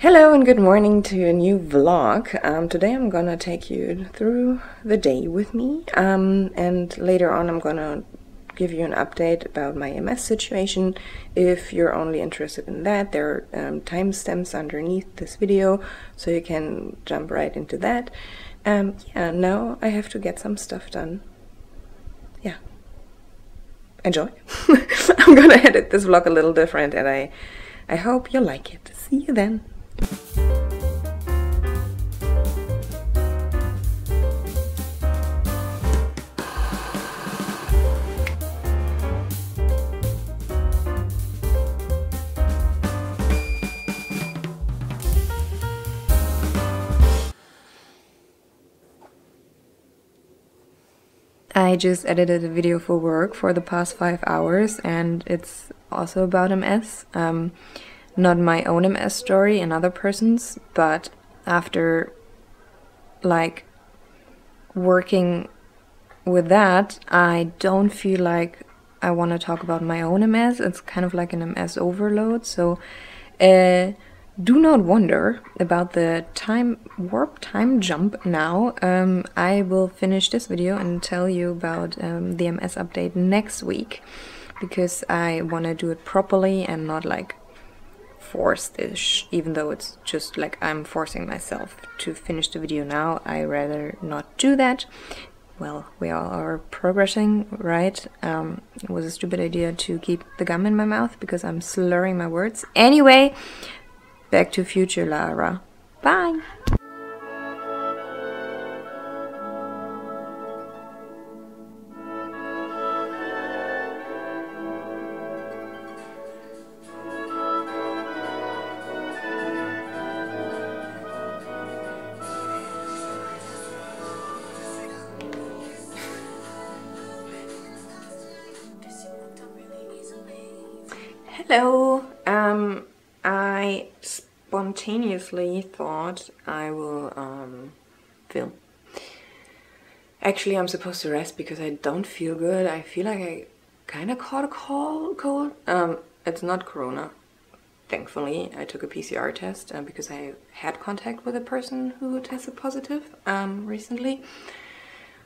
Hello and good morning to a new vlog. Today I'm gonna take you through the day with me, and later on I'm gonna give you an update about my MS situation. If you're only interested in that, there are timestamps underneath this video, so you can jump right into that. Yeah, now I have to get some stuff done. Yeah. Enjoy. I'm gonna edit this vlog a little different, and I hope you like it. See you then. I just edited a video for work for the past 5 hours, and it's also about MS. Not my own MS story, another person's, but after like working with that, I don't feel like I want to talk about my own MS. It's kind of like an MS overload, so do not wonder about the time jump now. I will finish this video and tell you about the MS update next week, because I want to do it properly and not like forced-ish, even though it's just like I'm forcing myself to finish the video now. I rather not do that. Well, we all are progressing, right? It was a stupid idea to keep the gum in my mouth because I'm slurring my words. Anyway, back to future Lara. Bye! Hello! I spontaneously thought I will film. Actually, I'm supposed to rest because I don't feel good. I feel like I kind of caught a cold. It's not corona, thankfully. I took a PCR test because I had contact with a person who tested positive recently.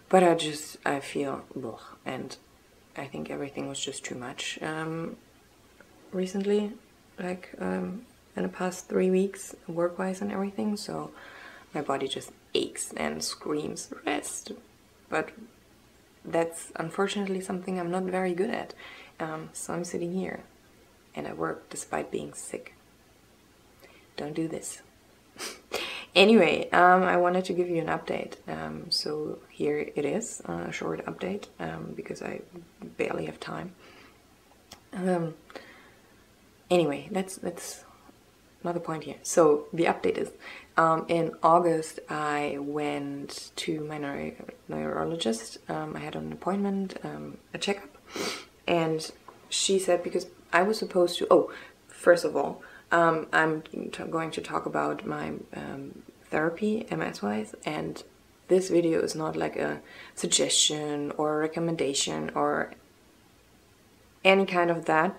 But I feel ugh, and I think everything was just too much recently, like in the past 3 weeks, work-wise and everything, so my body just aches and screams rest. But that's unfortunately something I'm not very good at. So I'm sitting here and I work despite being sick. Don't do this. Anyway, I wanted to give you an update. So here it is, a short update, because I barely have time. Anyway, that's not the point here. So the update is, in August I went to my neurologist. I had an appointment, a checkup, and she said, because I was supposed to, oh, first of all, I'm going to talk about my therapy, MS-wise, and this video is not like a suggestion or a recommendation or any kind of that.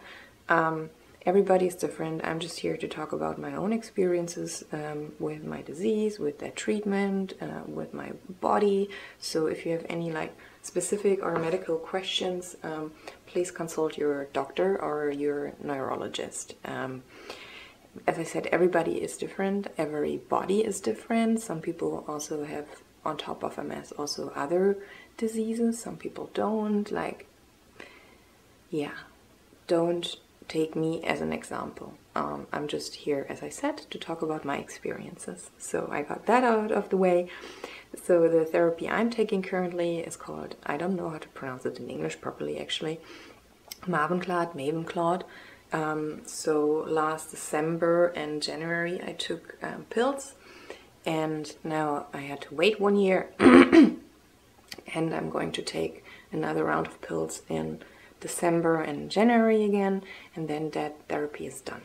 Everybody is different. I'm just here to talk about my own experiences with my disease, with that treatment, with my body. So if you have any like specific or medical questions, please consult your doctor or your neurologist. As I said, everybody is different. Every body is different. Some people also have, on top of MS, also other diseases. Some people don't. Like, yeah, don't take me as an example. I'm just here, as I said, to talk about my experiences. So I got that out of the way. So the therapy I'm taking currently is called, I don't know how to pronounce it in English properly actually, Mavenclad. So last December and January I took pills, and now I had to wait 1 year and I'm going to take another round of pills in December and January again, and then that therapy is done.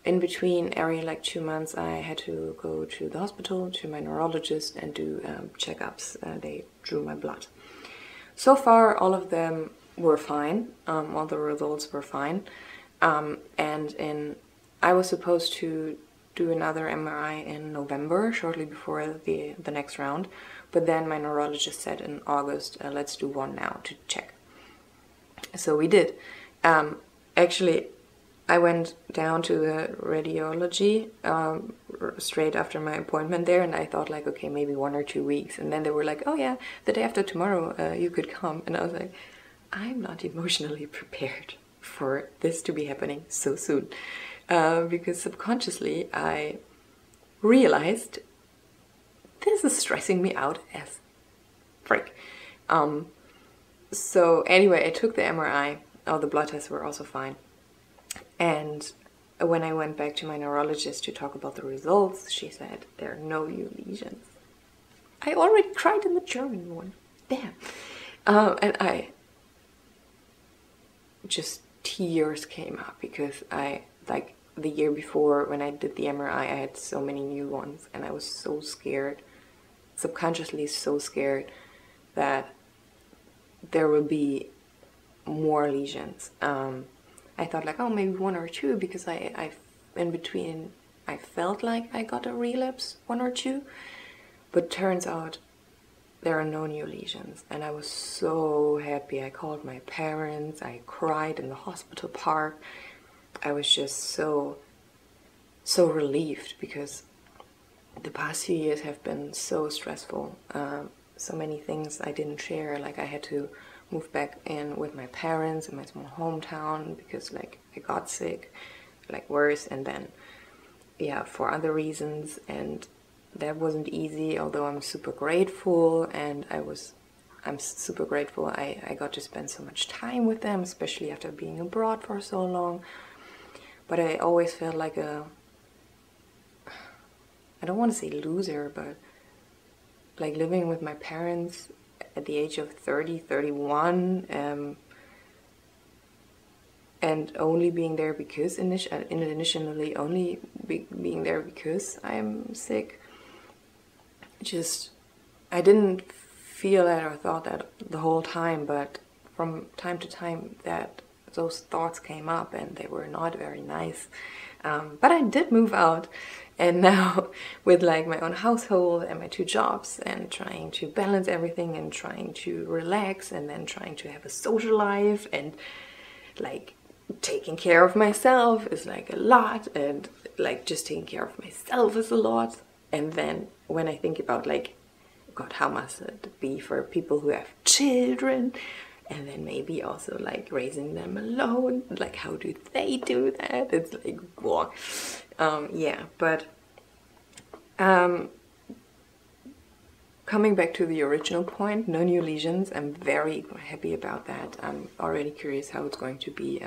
In between area, like 2 months, I had to go to the hospital, to my neurologist, and do checkups. They drew my blood. So far, all of them were fine. All the results were fine. And I was supposed to do another MRI in November, shortly before the next round. But then my neurologist said in August, let's do one now to check. So we did. Actually, I went down to the radiology straight after my appointment there, and I thought like, okay, maybe 1 or 2 weeks. And then they were like, oh yeah, the day after tomorrow you could come. And I was like, I'm not emotionally prepared for this to be happening so soon. Because subconsciously I realized this is stressing me out as frick. So anyway, I took the MRI. All the blood tests were also fine. And when I went back to my neurologist to talk about the results, she said, there are no new lesions. I already cried in the German one. Damn. And I just, tears came up because like the year before when I did the MRI, I had so many new ones and I was so scared, subconsciously so scared that there will be more lesions. I thought like, oh, maybe 1 or 2 because I in between I felt like I got a relapse 1 or 2, but turns out there are no new lesions, and I was so happy. I called my parents, I cried in the hospital park. I was just so relieved because the past few years have been so stressful. So many things I didn't share, like I had to move back in with my parents in my small hometown because like I got sick, like worse, and then yeah, for other reasons, and that wasn't easy, although I'm super grateful, and I'm super grateful I got to spend so much time with them, especially after being abroad for so long. But I always felt like I don't want to say loser, but like living with my parents at the age of 30, 31, and only being there because initially only being there because I'm sick. Just, I didn't feel that or thought that the whole time, but from time to time that those thoughts came up and they were not very nice. But I did move out, and now with like my own household and my 2 jobs and trying to balance everything and trying to relax and then trying to have a social life and like taking care of myself is like a lot, and like just taking care of myself is a lot. And then when I think about like, God, how must it be for people who have children, and then maybe also like raising them alone, like how do they do that? It's like, whoa. Yeah, but coming back to the original point, no new lesions. I'm very happy about that. I'm already curious how it's going to be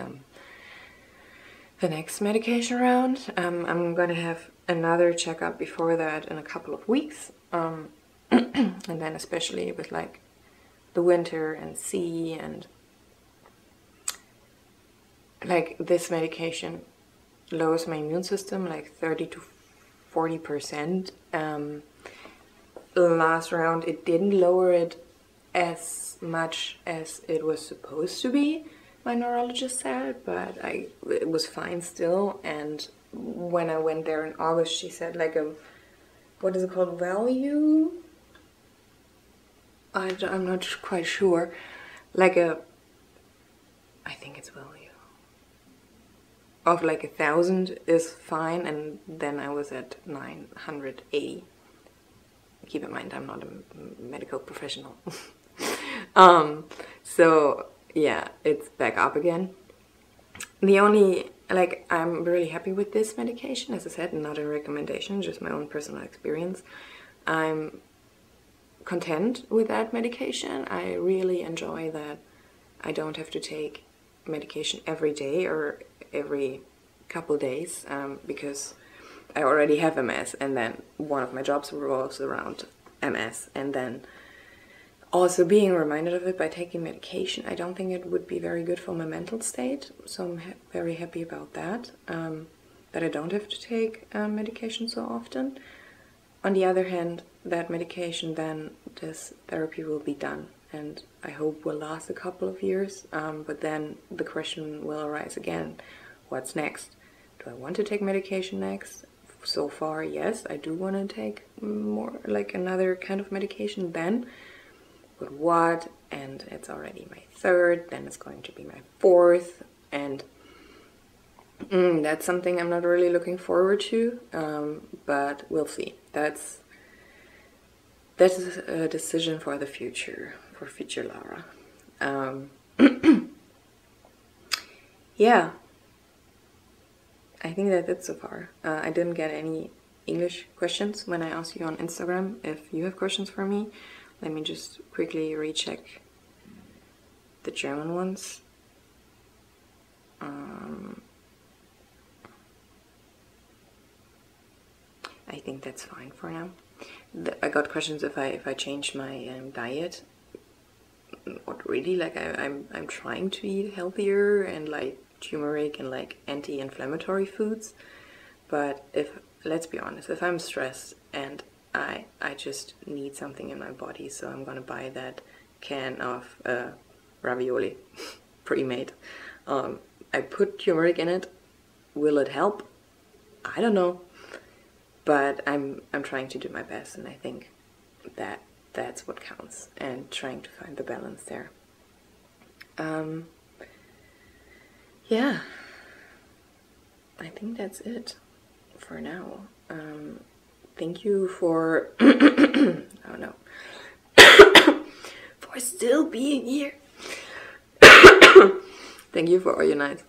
the next medication round. I'm gonna have another checkup before that in a couple of weeks, and then especially with like the winter and sea, and like this medication lowers my immune system like 30 to 40%. Last round it didn't lower it as much as it was supposed to be, my neurologist said, but it was fine still. And when I went there in August, she said like a, what is it called, value? I'm not quite sure. Like a, I think it's value of like 1,000 is fine, and then I was at 980. Keep in mind, I'm not a medical professional. So yeah, it's back up again. The only, like, I'm really happy with this medication, as I said, not a recommendation, just my own personal experience. I'm content with that medication. I really enjoy that I don't have to take medication every day or every couple days, because I already have MS, and then one of my jobs revolves around MS, and then also being reminded of it by taking medication. I don't think it would be very good for my mental state, so I'm very happy about that, that I don't have to take medication so often. On the other hand, that medication, then this therapy will be done, and I hope will last a couple of years, but then the question will arise again, what's next? Do I want to take medication next so far, yes, I do want to take more, like another kind of medication then. But what? And it's already my 3rd, then it's going to be my 4th, and that's something I'm not really looking forward to, but we'll see. That's a decision for the future, for future Lara. Yeah, I think that's it so far. I didn't get any English questions when I asked you on Instagram. If you have questions for me, let me just quickly recheck the German ones. I think that's fine for now. I got questions if I change my diet. Not really. Like I'm trying to eat healthier and like turmeric and like anti-inflammatory foods. But let's be honest, if I'm stressed and I just need something in my body, so I'm gonna buy that can of ravioli, pre-made. I put turmeric in it. Will it help? I don't know. But I'm trying to do my best, and I think that's what counts, and trying to find the balance there. Yeah, I think that's it for now. Thank you for oh no for still being here. Thank you for all your nice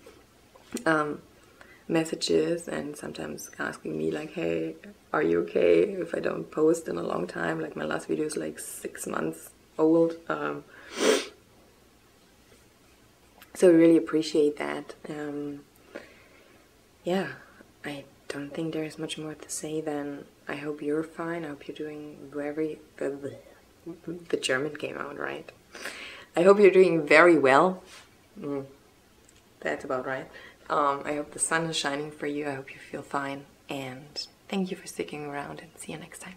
messages, and sometimes asking me like, hey, are you okay if I don't post in a long time? Like my last video is like 6 months old. So I really appreciate that. Yeah, I don't think there's much more to say than I hope you're fine. I hope you're doing the German came out right. I hope you're doing very well. That's about right. I hope the sun is shining for you. I hope you feel fine. And thank you for sticking around, and see you next time.